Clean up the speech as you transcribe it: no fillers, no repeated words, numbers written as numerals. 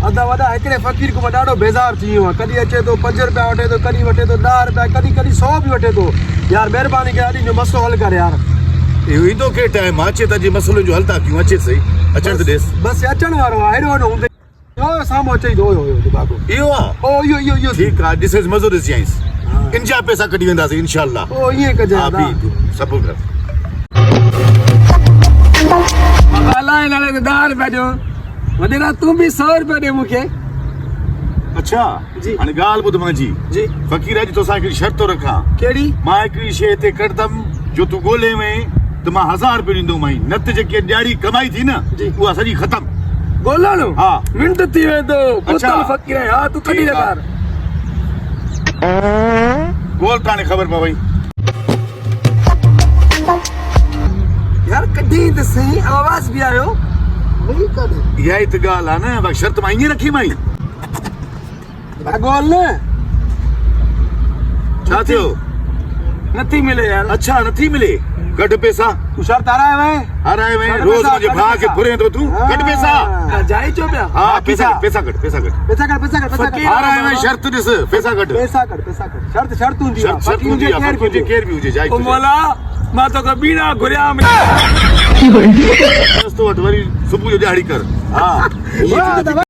अदा वदा एकड़े फकीर को ॾाढो बेज़ार थी वियो कदी अचे तो 5 रुपया वठे तो कदी वठे तो 10 रुपया कदी कदी 100 भी वठे तो यार मेहरबानी करे अॼु जो मसलो हल कर यार इहो ईंदो के टाइम अचे त जी मसलो जो हल था कयूं अचे सही अचण त ॾेस बस अचण वारो आहे हेॾो न हूंदे ओ साम्हूं अचे थो यो बाबू इहो आहे ओ यो ठीकु आहे ॾिसेसि मज़ो ॾिसी आईंसि इन जा पैसा कढी वेंदासीं इंशाअल्लाह ओ ये कजे हा बि सभु कर अलाए नाले 10 रुपया ॾियो वॾेरा तू भी 100 रुपया ॾे मूंखे अच्छा जी हाणे ॻाल्हि ॿुध मुंहिंजी जी फ़क़ीर अॼु तोसां हिकिड़ी शर्त थो रखां कहिड़ी मां हिकिड़ी शइ हिते कढंदमि जो तूं ॻोल्हे वहीं त मां 1000 रुपया ॾींदोमांइ न त जेकी ॾियारी कमाई थी न जी उहा सॼी ख़तमु ॻोल्हणो हा मिंट थी वेंदो अच्छा। पुतल फ़क़ीर हा तू कढी ठीकु लॻार ॻोल्ह त हाणे ख़बर पवई यार कढी त सही आवाज़ भी आयो वही कर इहा ई त ॻाल्हि आहे न भई शर्त मां ईअं रखी माई ॻोल्ह न छा थियो नथी मिले यार अच्छा नथी मिले कढ पैसा तू शर्त हराए वए हाराए में कढ रोज़ पैसा, मुंहिंजे कढ भाउ खे पैसा। घुरे थो तूं कढ पैसा जाई चो पिया हा पैसा पैसा कढ पैसा कढ पैसा कर फ़क़ीर हाराए में शर्त ॾिस पैसा कढ पैसा कर शर्त हूंदी आहे शर्त हूंदी आहे फ़क़ीर केर बि हुजे जाई ओ मौला मां तो बीना घुरिया में रस्तो वटि वरी सुबुह जो ॾियारी कर हा